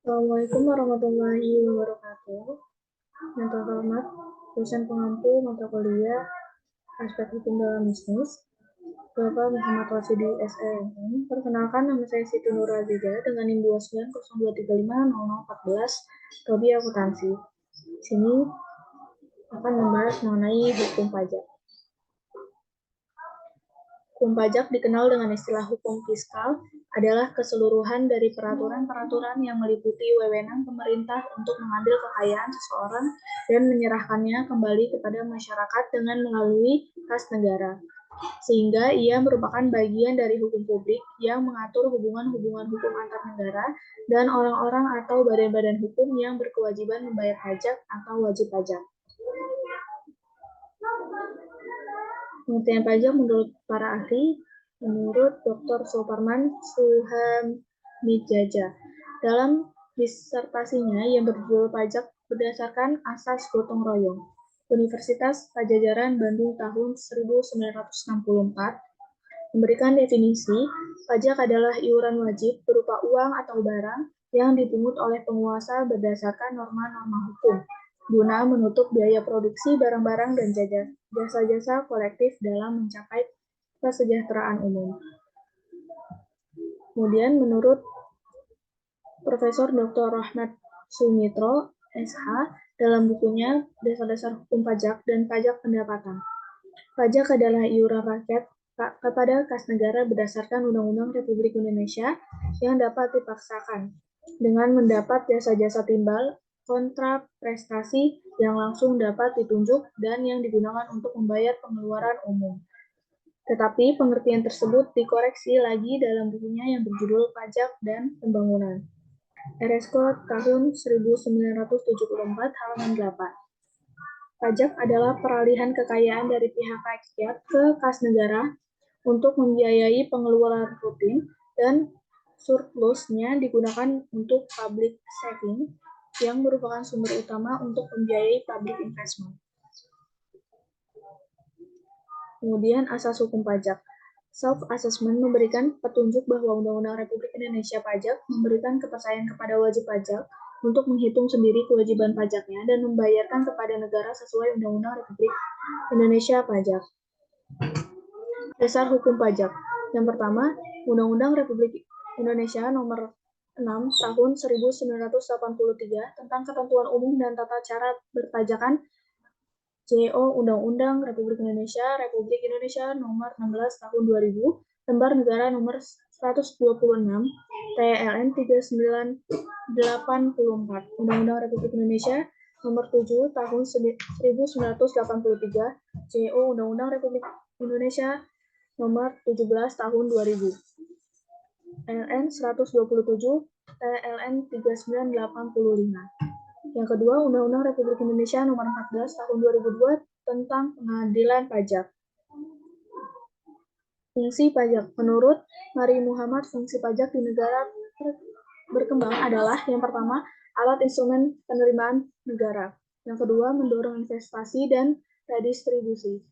Assalamualaikum warahmatullahi wabarakatuh. Yang terhormat, dosen pengampu mata kuliah aspek hukum dalam bisnis, Bapak Muhammad Rasidi SEM. Perkenalkan, nama saya Siti Nuraziza dengan NIM 2902350014, Prodi Akuntansi. Di sini akan membahas mengenai hukum pajak. Hukum pajak dikenal dengan istilah hukum fiskal adalah keseluruhan dari peraturan-peraturan yang meliputi wewenang pemerintah untuk mengambil kekayaan seseorang dan menyerahkannya kembali kepada masyarakat dengan melalui kas negara. Sehingga ia merupakan bagian dari hukum publik yang mengatur hubungan-hubungan hukum antar negara dan orang-orang atau badan-badan hukum yang berkewajiban membayar pajak atau wajib pajak. Pengertian pajak menurut para ahli, menurut Dr. Suparman Suhamijaja, dalam disertasinya yang berjudul Pajak berdasarkan Asas Gotong Royong, Universitas Padjadjaran Bandung tahun 1964, memberikan definisi, pajak adalah iuran wajib berupa uang atau barang yang dipungut oleh penguasa berdasarkan norma-norma hukum, guna menutup biaya produksi barang-barang dan jasa-jasa kolektif dalam mencapai kesejahteraan umum. Kemudian menurut Profesor Dr. Rahmat Sumitro, SH, dalam bukunya Dasar-Dasar Hukum Pajak dan Pajak Pendapatan. Pajak adalah iuran rakyat kepada kas negara berdasarkan Undang-Undang Republik Indonesia yang dapat dipaksakan dengan mendapat jasa-jasa timbal kontra prestasi yang langsung dapat ditunjuk dan yang digunakan untuk membayar pengeluaran umum. Tetapi pengertian tersebut dikoreksi lagi dalam bukunya yang berjudul Pajak dan Pembangunan. RS Code tahun 1974 halaman 8. Pajak adalah peralihan kekayaan dari pihak rakyat ke kas negara untuk membiayai pengeluaran rutin dan surplusnya digunakan untuk public saving yang merupakan sumber utama untuk membiayai public investment. Kemudian asas hukum pajak. Self-assessment memberikan petunjuk bahwa Undang-Undang Republik Indonesia Pajak memberikan kepercayaan kepada wajib pajak untuk menghitung sendiri kewajiban pajaknya dan membayarkan kepada negara sesuai Undang-Undang Republik Indonesia Pajak. Dasar hukum pajak. Yang pertama, Undang-Undang Republik Indonesia Nomor 6 Tahun 1983 tentang Ketentuan Umum dan Tata Cara Berpajakan JO Undang-Undang Republik Indonesia Nomor 16 Tahun 2000, Lembar Negara Nomor 126, TLN 3984, Undang-Undang Republik Indonesia Nomor 7 Tahun 1983, JO Undang-Undang Republik Indonesia Nomor 17 Tahun 2000, TLN 127, TLN 3985. Yang kedua, Undang-Undang Republik Indonesia Nomor 14 Tahun 2002 tentang Pengadilan Pajak. Fungsi pajak. Menurut Mari Muhammad, fungsi pajak di negara berkembang adalah yang pertama, alat instrumen penerimaan negara. Yang kedua, mendorong investasi dan redistribusi.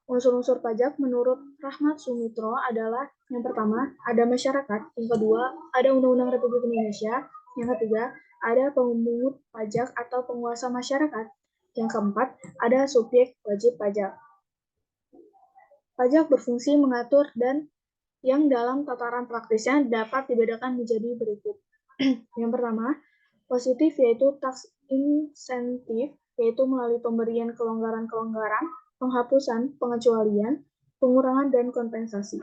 Unsur-unsur pajak menurut Rahmat Sumitro adalah yang pertama, ada masyarakat. Yang kedua, ada Undang-Undang Republik Indonesia. Yang ketiga, ada pemungut pajak atau penguasa masyarakat. Yang keempat, ada subjek wajib pajak. Pajak berfungsi mengatur dan yang dalam tataran praktisnya dapat dibedakan menjadi berikut. Yang pertama, positif yaitu tax insentif, yaitu melalui pemberian kelonggaran-kelonggaran, penghapusan, pengecualian, pengurangan, dan kompensasi.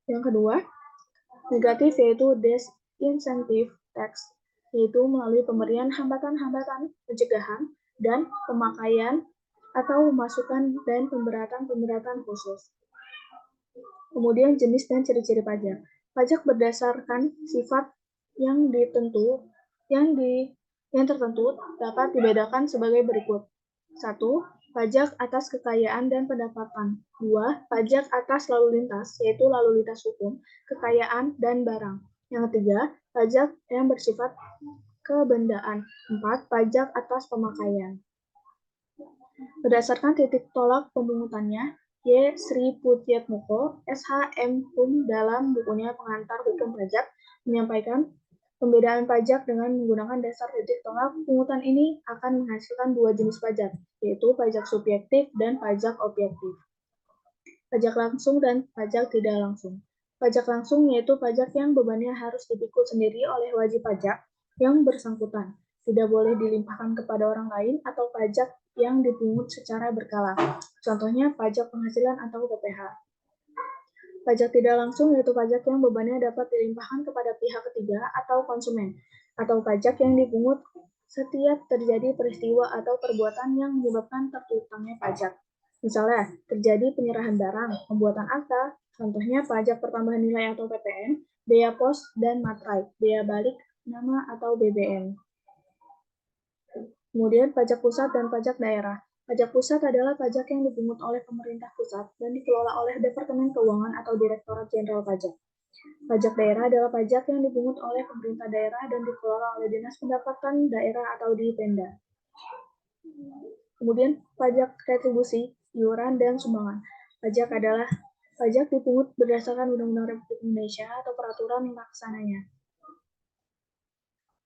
Yang kedua, negatif yaitu disincentive tax, yaitu melalui pemberian hambatan-hambatan pencegahan dan pemakaian atau masukan dan pemberatan khusus. Kemudian jenis dan ciri-ciri pajak. Pajak berdasarkan sifat yang tertentu dapat dibedakan sebagai berikut. 1. Pajak atas kekayaan dan pendapatan. 2. Pajak atas lalu lintas, yaitu lalu lintas hukum, kekayaan, dan barang. Yang ketiga, pajak yang bersifat kebendaan. 4. Pajak atas pemakaian. Berdasarkan titik tolak pemungutannya, Y. Sri Putiatmoko, SH.M. Hum dalam bukunya Pengantar Hukum Pajak menyampaikan Pembedaan pajak dengan menggunakan dasar titik tolak pungutan ini akan menghasilkan dua jenis pajak, yaitu pajak subjektif dan pajak objektif. Pajak langsung dan pajak tidak langsung. Pajak langsung yaitu pajak yang bebannya harus dipikul sendiri oleh wajib pajak yang bersangkutan, tidak boleh dilimpahkan kepada orang lain, atau pajak yang dipungut secara berkala. Contohnya pajak penghasilan atau PPh. Pajak tidak langsung yaitu pajak yang bebannya dapat dilimpahkan kepada pihak ketiga atau konsumen, atau pajak yang dipungut setiap terjadi peristiwa atau perbuatan yang menyebabkan terutangnya pajak. Misalnya, terjadi penyerahan barang, pembuatan akta, contohnya pajak pertambahan nilai atau PPN, bea pos dan materai, bea balik nama atau BBN. Kemudian pajak pusat dan pajak daerah. Pajak pusat adalah pajak yang dipungut oleh pemerintah pusat dan dikelola oleh Departemen Keuangan atau Direktorat Jenderal Pajak. Pajak daerah adalah pajak yang dipungut oleh pemerintah daerah dan dikelola oleh Dinas Pendapatan Daerah atau di Pemda. Kemudian pajak retribusi, iuran, dan sumbangan. Pajak adalah pajak dipungut berdasarkan Undang-Undang Republik Indonesia atau peraturan pelaksananya.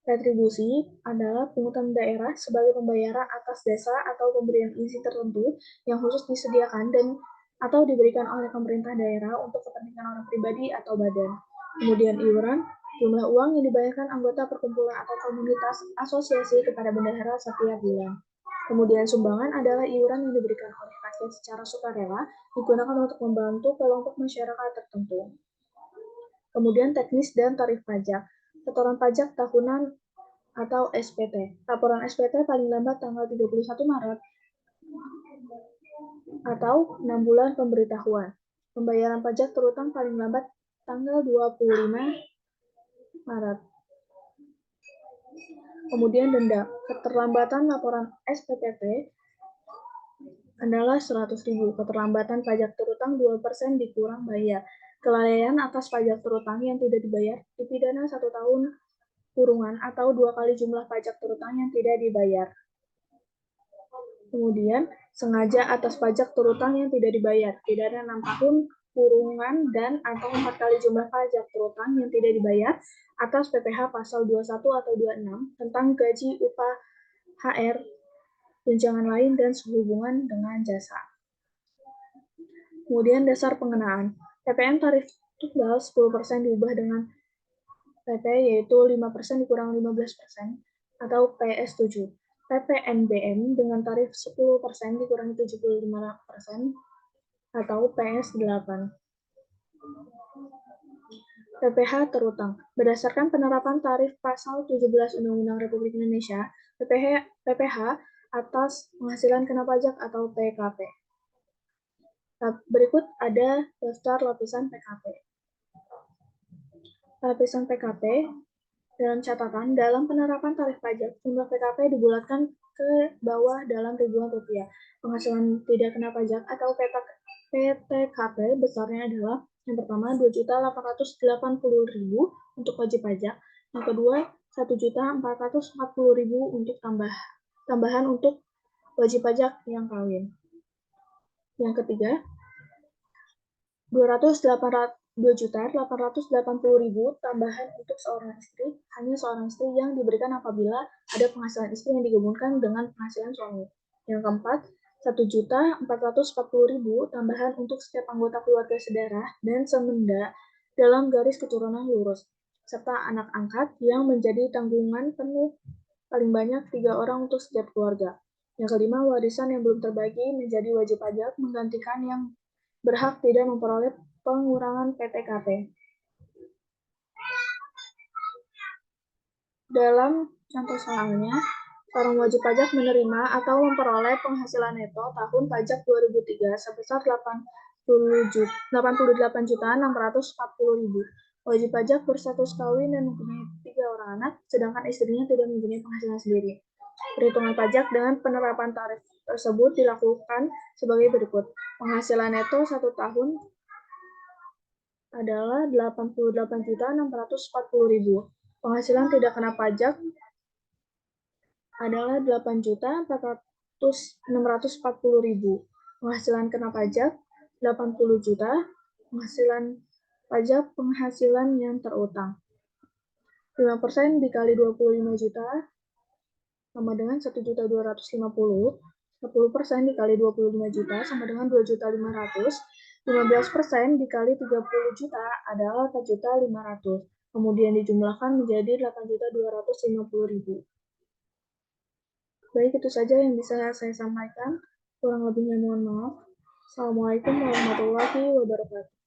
Retribusi adalah pungutan daerah sebagai pembayaran atas jasa atau pemberian izin tertentu yang khusus disediakan dan atau diberikan oleh pemerintah daerah untuk kepentingan orang pribadi atau badan. Kemudian iuran, jumlah uang yang dibayarkan anggota perkumpulan atau komunitas asosiasi kepada bendahara setiap bulan. Kemudian sumbangan adalah iuran yang diberikan oleh rakyat secara sukarela digunakan untuk membantu kelompok masyarakat tertentu. Kemudian teknis dan tarif pajak. Setoran pajak tahunan atau SPT. Laporan SPT paling lambat tanggal 31 Maret atau 6 bulan pemberitahuan. Pembayaran pajak terutang paling lambat tanggal 25 Maret. Kemudian denda. Keterlambatan laporan SPT adalah 100.000. Keterlambatan pajak terutang 2% dikurang bayar. Kelalaian atas pajak terutang yang tidak dibayar dipidana 1 tahun kurungan atau 2 kali jumlah pajak terutang yang tidak dibayar. Kemudian, sengaja atas pajak terutang yang tidak dibayar, pidana 6 tahun kurungan dan atau 4 kali jumlah pajak terutang yang tidak dibayar atas PPh pasal 21 atau 26 tentang gaji, upah, HR, tunjangan lain, dan sehubungan dengan jasa. Kemudian dasar pengenaan. PPN tarif tunggal 10% diubah dengan PP yaitu 5% dikurang 15% atau PS7. PPNBM dengan tarif 10% dikurangi 75% atau PS8. PPh terutang. Berdasarkan penerapan tarif pasal 17 Undang-Undang Republik Indonesia, PPh atas penghasilan kena pajak atau PKP. Berikut ada daftar lapisan PKP. Lapisan PKP dalam catatan, dalam penerapan tarif pajak, jumlah PKP dibulatkan ke bawah dalam ribuan rupiah. Penghasilan tidak kena pajak atau PTKP besarnya adalah yang pertama 2.880.000 untuk wajib pajak, yang kedua 1.440.000 untuk tambahan untuk wajib pajak yang kawin. Yang ketiga 2.880.000 tambahan untuk seorang istri, hanya seorang istri yang diberikan apabila ada penghasilan istri yang digabungkan dengan penghasilan suami. Yang keempat, 1.440.000 tambahan untuk setiap anggota keluarga sedarah dan semenda dalam garis keturunan lurus, serta anak angkat yang menjadi tanggungan penuh paling banyak 3 orang untuk setiap keluarga. Yang kelima, warisan yang belum terbagi menjadi wajib pajak menggantikan yang berhak tidak memperoleh pengurangan PTKP. Dalam contoh soalnya, seorang wajib pajak menerima atau memperoleh penghasilan neto tahun pajak 2003 sebesar 88.640.000. Wajib pajak berstatus kawin dan mempunyai 3 orang anak, sedangkan istrinya tidak mempunyai penghasilan sendiri. Perhitungan pajak dengan penerapan tarif tersebut dilakukan sebagai berikut. Penghasilan neto 1 tahun adalah 88.640.000. Penghasilan tidak kena pajak adalah 8.640.000. Penghasilan kena pajak 80 juta. Penghasilan pajak penghasilan yang terutang. 5% dikali 25 juta sama dengan 1.250.000. 10% dikali 25 juta sama dengan 2.500.000. 15% dikali 30 juta adalah 4.500.000. Kemudian dijumlahkan menjadi 8.250.000. Baik, itu saja yang bisa saya sampaikan. Kurang lebihnya mohon maaf. Assalamualaikum warahmatullahi wabarakatuh.